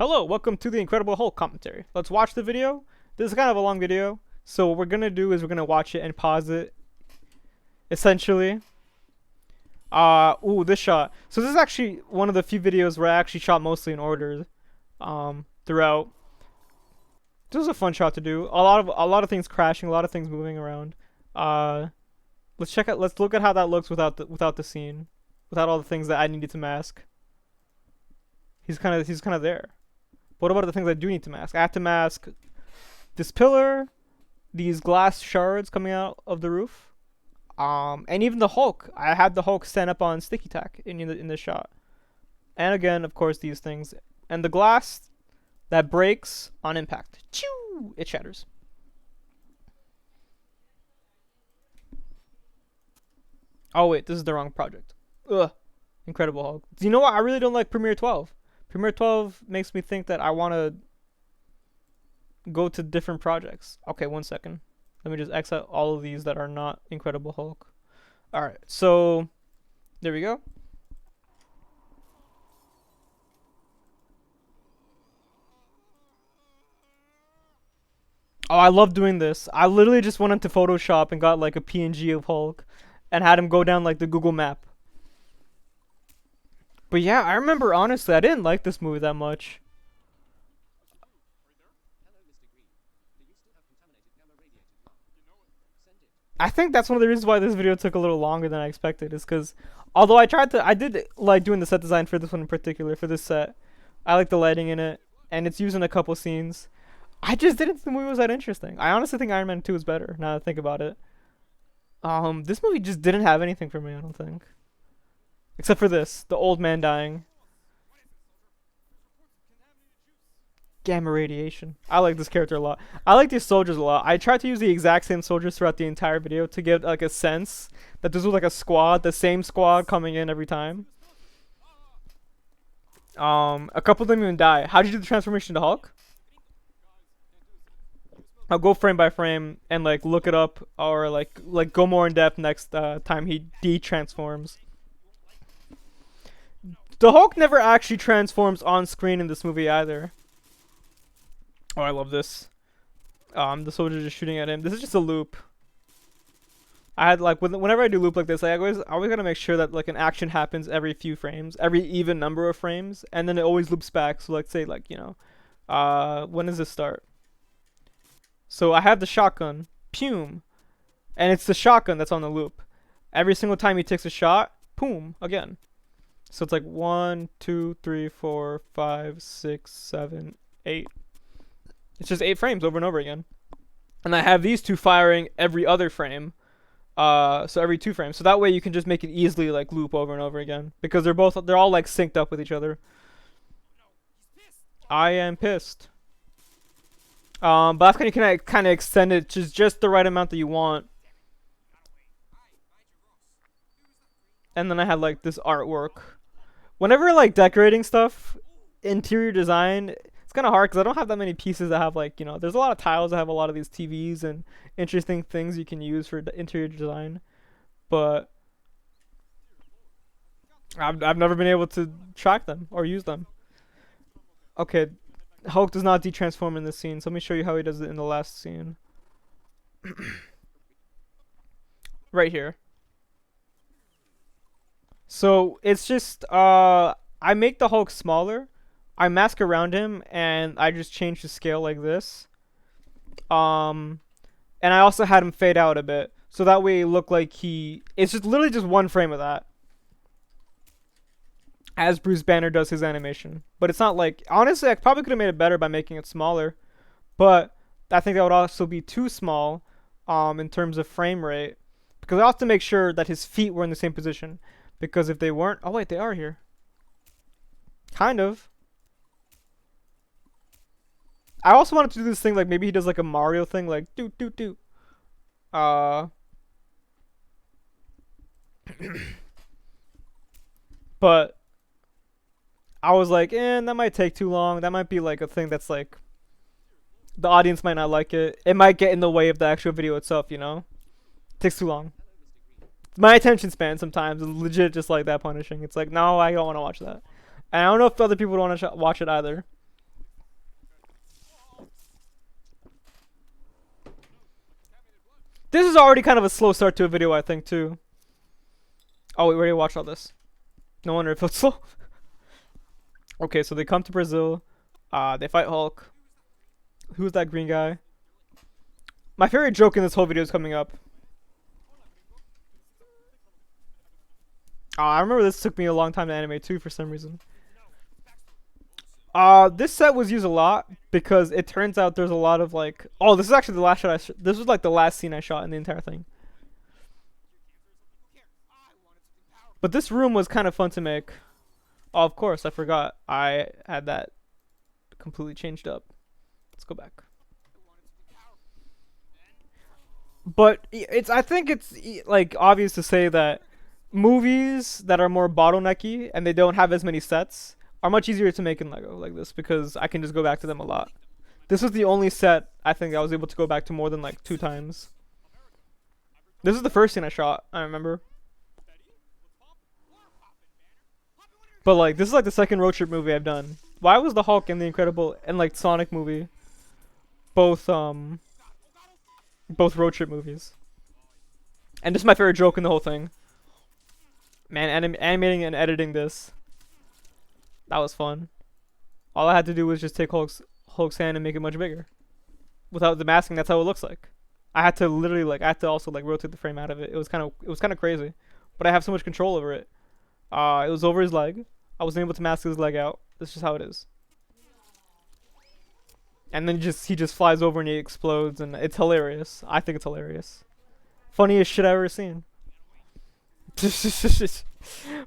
Hello, welcome to the Incredible Hulk commentary. Let's watch the video. This is kind of a long video, so what we're gonna do is we're gonna watch it and pause it. Essentially, ooh, this shot. So this is actually one of the few videos where I actually shot mostly in order, throughout. This was a fun shot to do. A lot of things crashing, a lot of things moving around. Uh, let's check out. Let's look at how that looks without the scene, without all the things that I needed to mask. He's kind of there. What about the things I do need to mask? I have to mask this pillar, these glass shards coming out of the roof, and even the Hulk. I had the Hulk stand up on sticky tack in this shot, and again, of course, these things and the glass that breaks on impact. Choo! It shatters. Oh wait, this is the wrong project. Ugh. Incredible Hulk. Do you know what? I really don't like Premiere 12. Premiere 12 makes me think that I want to go to different projects. Okay, 1 second. Let me just X out all of these that are not Incredible Hulk. Alright, so there we go. Oh, I love doing this. I literally just went into Photoshop and got like a PNG of Hulk and had him go down like the Google map. But yeah, I remember honestly, I didn't like this movie that much. I think that's one of the reasons why this video took a little longer than I expected, is because although I did like doing the set design for this one in particular, for this set. I like the lighting in it, and it's used in a couple scenes. I just didn't think the movie was that interesting. I honestly think Iron Man 2 is better, now that I think about it. This movie just didn't have anything for me, I don't think. Except for this, the old man dying. Gamma radiation. I like this character a lot. I like these soldiers a lot. I tried to use the exact same soldiers throughout the entire video to get like a sense that this was like a squad, the same squad coming in every time. A couple of them even die. How did you do the transformation to Hulk? I'll go frame by frame and like look it up, or like go more in depth next time he de-transforms. The Hulk never actually transforms on screen in this movie either. Oh, I love this. The soldier just shooting at him. This is just a loop. I had like whenever I do loop like this, I always gotta make sure that like an action happens every few frames, every even number of frames, and then it always loops back. So let's say like when does this start? So I have the shotgun, Pume, and it's the shotgun that's on the loop. Every single time he takes a shot, boom, again. So it's like 1, 2, 3, 4, 5, 6, 7, 8. It's just 8 frames over and over again. And I have these two firing every other frame. So every 2 frames. So that way you can just make it easily like loop over and over again. Because they're all like synced up with each other. I am pissed. But that's when you can kind of extend it to just the right amount that you want. And then I had like this artwork. Whenever like decorating stuff, interior design, it's kind of hard because I don't have that many pieces that have like, there's a lot of tiles that have a lot of these TVs and interesting things you can use for interior design. But I've never been able to track them or use them. Okay, Hulk does not de-transform in this scene, so let me show you how he does it in the last scene. Right here. So it's just I make the Hulk smaller, I mask around him, and I just change the scale like this. And I also had him fade out a bit, so that way it looked like it's just literally just 1 frame of that. As Bruce Banner does his animation. But it's not like, honestly, I probably could have made it better by making it smaller, but I think that would also be too small in terms of frame rate, because I have to make sure that his feet were in the same position. Because if they weren't... Oh, wait, they are here. Kind of. I also wanted to do this thing, like, maybe he does, like, a Mario thing, like, doot, doot, doot. But I was like, that might take too long. That might be, like, a thing that's, like... The audience might not like it. It might get in the way of the actual video itself, It takes too long. My attention span sometimes is legit just like that punishing. It's like, no, I don't want to watch that. And I don't know if other people don't want to watch it either. This is already kind of a slow start to a video, I think, too. Oh, we already watched all this. No wonder it felt slow. Okay, so they come to Brazil. They fight Hulk. Who's that green guy? My favorite joke in this whole video is coming up. I remember this took me a long time to animate too for some reason. This set was used a lot because it turns out there's a lot of like. Oh, this is actually the last shot. This was like the last scene I shot in the entire thing. But this room was kind of fun to make. Oh, of course, I forgot. I had that completely changed up. Let's go back. But it's. I think it's like obvious to say that movies that are more bottlenecky and they don't have as many sets are much easier to make in Lego like this because I can just go back to them a lot. This was the only set I think I was able to go back to more than like 2 times. This is the first scene I shot, I remember. But like this is like the second road trip movie I've done. Why was the Hulk and the Incredible and like Sonic movie both road trip movies? And this is my favorite joke in the whole thing. Man, animating and editing this, that was fun. All I had to do was just take Hulk's hand and make it much bigger. Without the masking, that's how it looks like. I had to literally like I had to also like rotate the frame out of it. It was kind of crazy, but I have so much control over it. It was over his leg. I wasn't able to mask his leg out. That's just how it is. And then he just flies over and he explodes, and it's hilarious. I think it's hilarious. Funniest shit I've ever seen.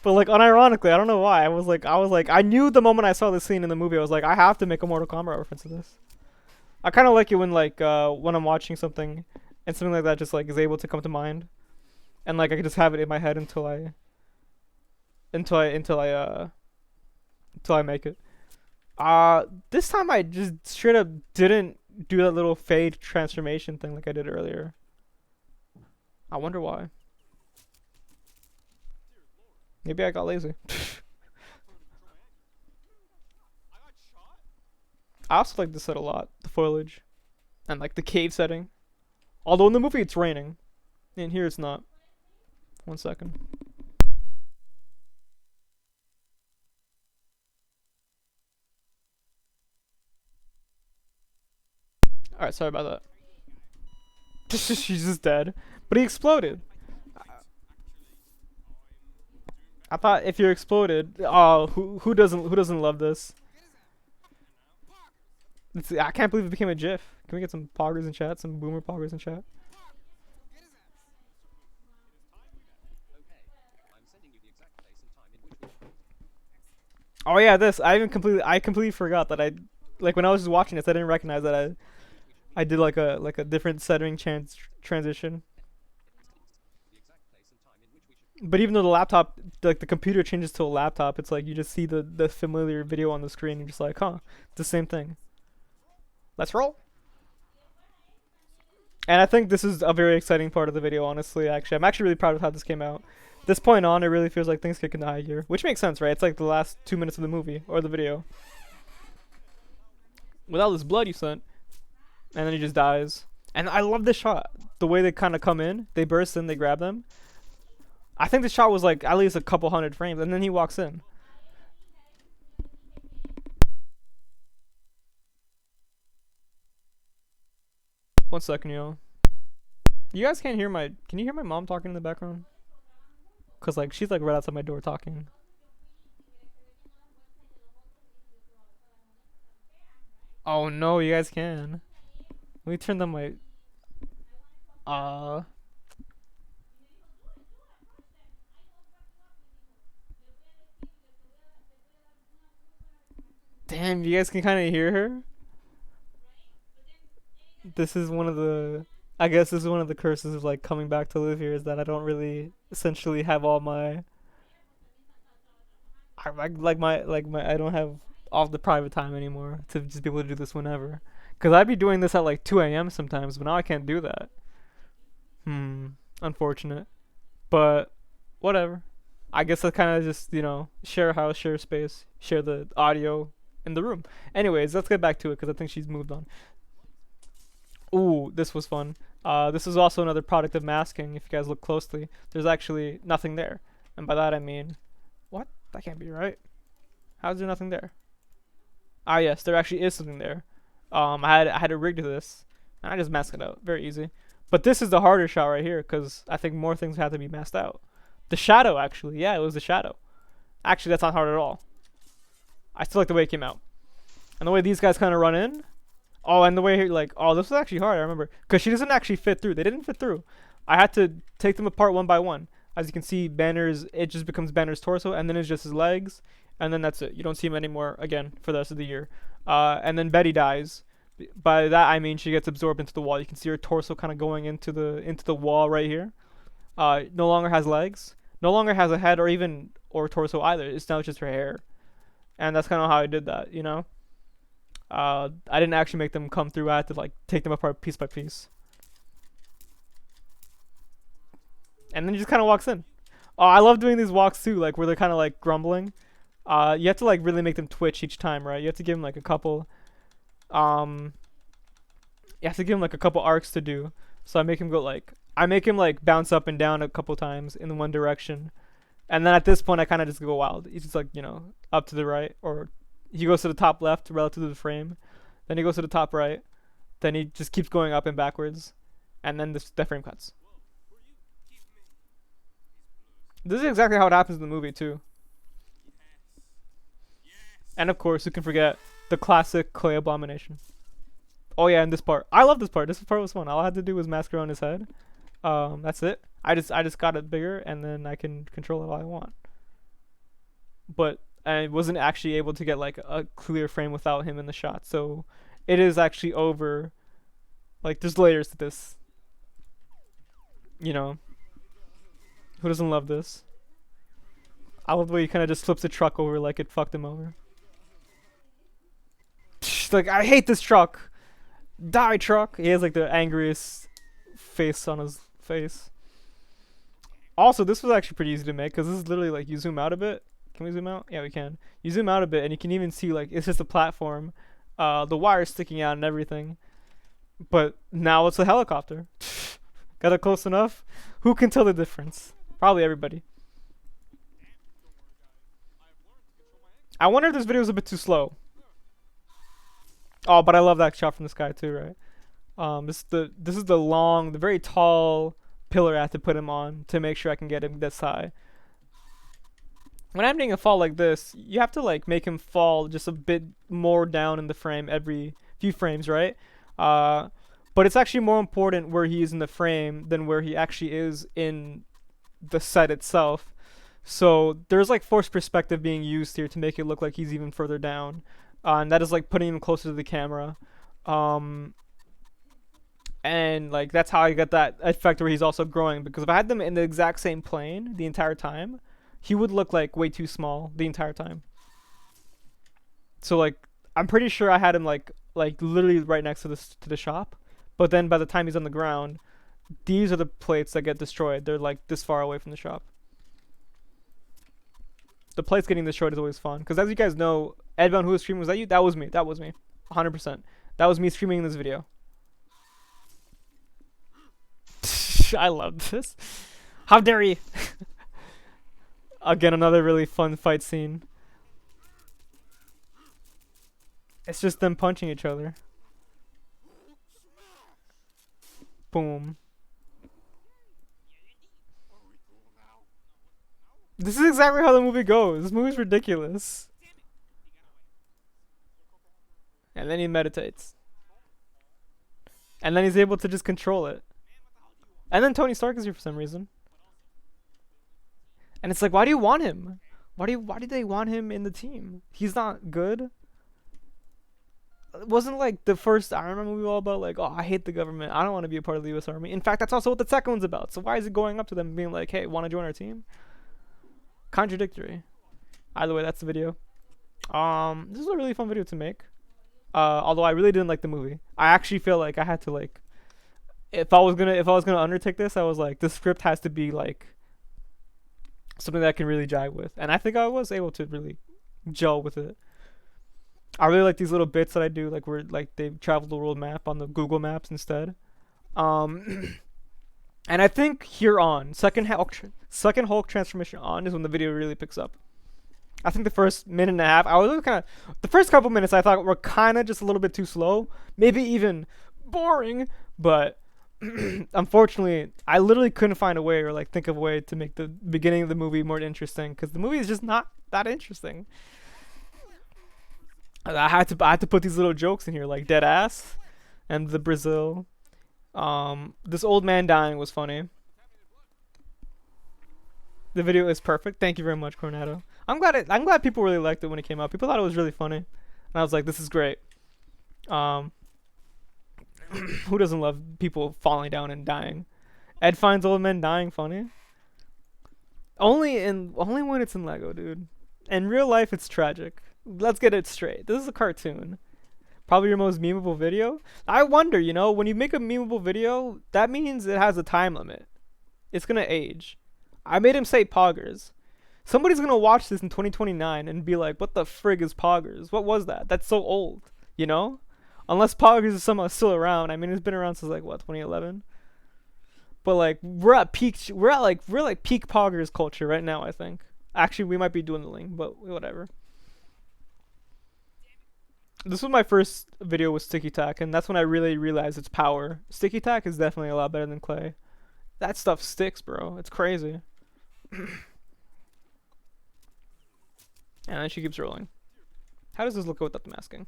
But like unironically, I don't know why. I was like I knew the moment I saw this scene in the movie, I was like, I have to make a Mortal Kombat reference to this. I kind of like it when like when I'm watching something and something like that just like is able to come to mind, and like I can just have it in my head until I make it. This time I just straight up didn't do that little fade transformation thing like I did earlier. I wonder why. Maybe I got lazy. I also like this set a lot, the foliage, and like the cave setting. Although in the movie it's raining, in here it's not. 1 second. Alright, sorry about that. She's just dead. But he exploded. I thought if you're exploded, oh, who doesn't love this? I can't believe it became a GIF. Can we get some poggers in chat? Some boomer poggers in chat? Oh yeah, this. I completely forgot that I, like when I was just watching this, I didn't recognize that I did like a different setting transition. But even though the laptop, like the computer changes to a laptop, it's like you just see the familiar video on the screen. And you're just like, huh, it's the same thing. Let's roll. And I think this is a very exciting part of the video, honestly. Actually, I'm actually really proud of how this came out. This point on, it really feels like things kick into high gear, which makes sense, right? It's like the last 2 minutes of the movie or the video. With all this blood you sent, and then he just dies. And I love this shot. The way they kind of come in, they burst in, they grab them. I think the shot was like at least a couple hundred frames, and then he walks in. One second, y'all. You guys can't hear my. Can you hear my mom talking in the background? Cause like she's like right outside my door talking. Oh no, you guys can. Let me turn down my. Damn, you guys can kind of hear her. This is one of the. I guess this is one of the curses of like coming back to live here is that I don't really essentially have all my. I don't have all the private time anymore to just be able to do this whenever. Cause I'd be doing this at like 2 a.m. sometimes, but now I can't do that. Unfortunate, but whatever. I guess I kind of just share a house, share space, share the audio in the room. Anyways, let's get back to it because I think she's moved on. Ooh, this was fun. This is also another product of masking. If you guys look closely, there's actually nothing there, and by that I mean, what? That can't be right. How's there nothing there? Ah, yes, there actually is something there. I had a rig to this, and I just masked it out. Very easy. But this is the harder shot right here, because I think more things have to be masked out. The shadow, actually. Yeah, it was the shadow. Actually, that's not hard at all. I still like the way it came out. And the way these guys kind of run in. Oh, and the way, like, oh, this was actually hard, I remember. Because she doesn't actually fit through. They didn't fit through. I had to take them apart one by one. As you can see, Banner's, it just becomes Banner's torso, and then it's just his legs. And then that's it. You don't see him anymore again for the rest of the year. And then Betty dies. By that I mean she gets absorbed into the wall. You can see her torso kind of going into the wall right here. No longer has legs. No longer has a head or torso either. It's now just her hair. And that's kind of how I did that, you know. I didn't actually make them come through. I had to like take them apart piece by piece. And then he just kind of walks in. Oh, I love doing these walks too, like where they're kind of like grumbling. You have to like really make them twitch each time, right? You have to give them like a couple. Um, you have to give him like a couple arcs to do. So I make him like bounce up and down a couple times in the one direction, and then at this point I kind of just go wild. He's just like up to the right, or he goes to the top left relative to the frame, then he goes to the top right, then he just keeps going up and backwards, and then the frame cuts. This is exactly how it happens in the movie too. And of course, who can forget the classic clay abomination? Oh yeah, and this part. I love this part. This part was fun. All I had to do was mask around his head. That's it. I just got it bigger, and then I can control it all I want. But I wasn't actually able to get like a clear frame without him in the shot. So it is actually over. Like there's layers to this. You know, who doesn't love this? I love the way he kind of just flips the truck over like it fucked him over. Like, I hate this truck. Die, truck. He has like the angriest face on his face. Also, this was actually pretty easy to make because this is literally like you zoom out a bit. Can we zoom out? Yeah, we can. You zoom out a bit and you can even see like it's just a platform. The wire sticking out and everything. But now it's a helicopter. Got it close enough? Who can tell the difference? Probably everybody. I wonder if this video was a bit too slow. Oh, but I love that shot from the sky too, right? This is the very tall pillar I have to put him on to make sure I can get him this high. When I'm doing a fall like this, you have to like make him fall just a bit more down in the frame every few frames, right? But it's actually more important where he is in the frame than where he actually is in the set itself. So there's like forced perspective being used here to make it look like he's even further down. And that is like putting him closer to the camera. And like that's how I get that effect where he's also growing, because if I had them in the exact same plane the entire time, he would look like way too small the entire time. So like I'm pretty sure I had him like literally right next to the shop, but then by the time he's on the ground, these are the plates that get destroyed. They're like this far away from the shop. The plates getting destroyed is always fun, because as you guys know, Edbound, who was streaming, was that you? That was me. That was me. 100%. That was me streaming in this video. I love this. How dare you? Again, another really fun fight scene. It's just them punching each other. Boom. This is exactly how the movie goes. This movie's ridiculous. And then he meditates. And then he's able to just control it. And then Tony Stark is here for some reason. And it's like, why do you want him? Why do they want him in the team? He's not good. It wasn't like the first Iron Man movie all about like, oh, I hate the government. I don't want to be a part of the US Army. In fact, that's also what the second one's about. So why is it going up to them and being like, hey, want to join our team? Contradictory. Either way, that's the video. This is a really fun video to make. Although I really didn't like the movie. I actually feel like I had to like, if I was gonna undertake this, I was like, the script has to be like something that I can really jive with, and I think I was able to really gel with it. I really like these little bits that I do, like where like they travel the world map on the Google Maps instead. Um, and I think here on second Hulk transformation on is when the video really picks up. I think the first minute and a half, I was kind of the first couple minutes I thought were kind of just a little bit too slow, maybe even boring. But unfortunately, I literally couldn't find a way or like think of a way to make the beginning of the movie more interesting because the movie is just not that interesting. I had to put these little jokes in here like dead ass and the Brazil. This old man dying was funny. The video is perfect. Thank you very much, Cornetto. I'm glad people really liked it when it came out. People thought it was really funny, and I was like, this is great. Um, who doesn't love people falling down and dying? Ed finds old men dying funny. Only when it's in Lego, dude. In real life, it's tragic. Let's get it straight. This is a cartoon. Probably your most memeable video. I wonder, when you make a memeable video, that means it has a time limit. It's gonna age. I made him say poggers. Somebody's gonna watch this in 2029 and be like, "What the frig is poggers? What was that? That's so old." Unless poggers is somehow still around. I mean, it's been around since like what 2011. But like we're like peak poggers culture right now. I think. Actually, we might be dwindling, but whatever. This was my first video with Sticky Tack, and that's when I really realized its power. Sticky Tack is definitely a lot better than clay. That stuff sticks, bro. It's crazy. And then she keeps rolling. How does this look without the masking?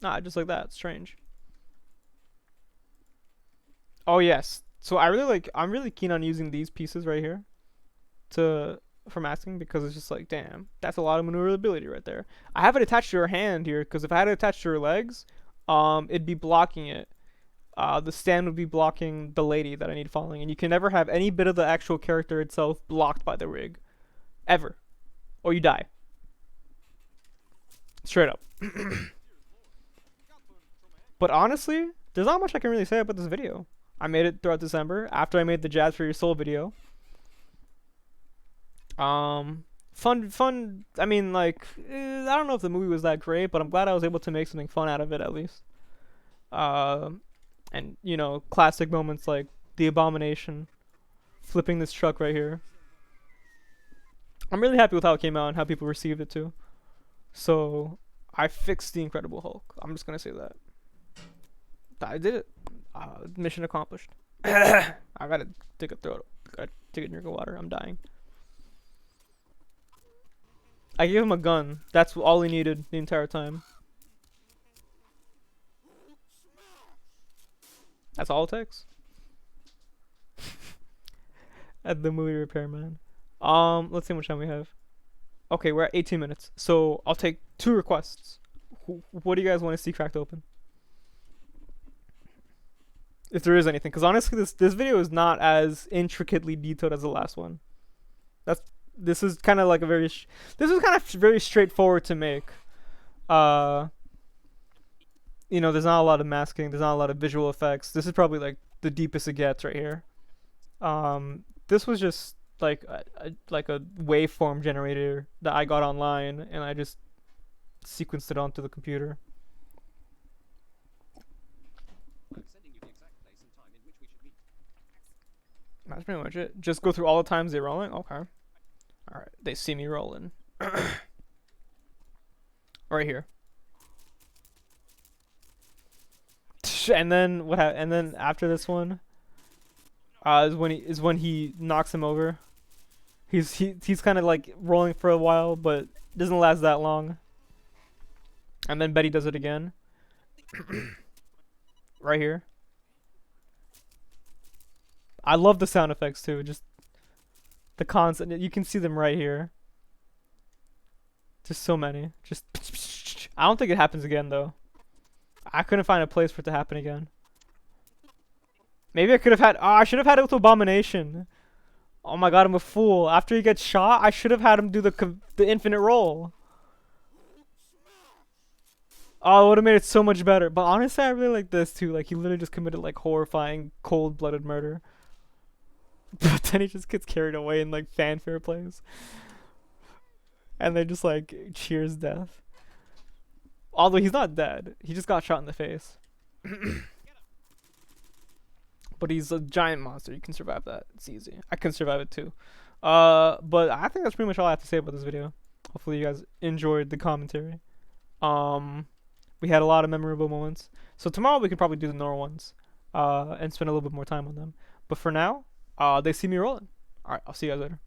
Nah, just like that. Strange. Oh yes. So I'm really keen on using these pieces right here for masking because it's just like, damn, that's a lot of maneuverability right there. I have it attached to her hand here because if I had it attached to her legs, it'd be blocking it. The stand would be blocking the lady that I need following, and you can never have any bit of the actual character itself blocked by the rig, ever, or you die. Straight up. But honestly, there's not much I can really say about this video. I made it throughout December after I made the Jazz for Your Soul video. Fun. I mean, like, I don't know if the movie was that great, but I'm glad I was able to make something fun out of it at least. And classic moments like the Abomination flipping this truck right here. I'm really happy with how it came out and how people received it too. So I fixed the Incredible Hulk. I'm just gonna say that I did it. Mission accomplished. I gotta take a throat. Gotta take a drink of water. I'm dying. I gave him a gun. That's all he needed the entire time. That's all it takes. At the movie repairman. Let's see how much time we have. Okay, we're at 18 minutes. So I'll take 2 requests. What do you guys want to see cracked open? If there is anything, because honestly, this video is not as intricately detailed as the last one. This is kind of like this is kind of very straightforward to make. There's not a lot of masking. There's not a lot of visual effects. This is probably like the deepest it gets right here. This was just like a waveform generator that I got online, and I just sequenced it onto the computer. That's pretty much it. Just go through all the times they're rolling? Okay. Alright, they see me rolling. Right here. And then and then after this one is when he knocks him over. He's kind of like rolling for a while, but doesn't last that long. And then Betty does it again. Right here. I love the sound effects too. Just the constant. You can see them right here. Just so many. Just. I don't think it happens again though. I couldn't find a place for it to happen again. Maybe I could have had. Oh, I should have had it with Abomination. Oh my god, I'm a fool. After he gets shot, I should have had him do the infinite roll. Oh, it would have made it so much better. But honestly, I really like this too. Like he literally just committed like horrifying, cold-blooded murder. But then he just gets carried away and like fanfare plays. And they just like cheers death. Although he's not dead. He just got shot in the face. But he's a giant monster. You can survive that. It's easy. I can survive it too. But I think that's pretty much all I have to say about this video. Hopefully you guys enjoyed the commentary. Um, we had a lot of memorable moments. So tomorrow we could probably do the normal ones, and spend a little bit more time on them. But for now, they see me rolling. All right, I'll see you guys later.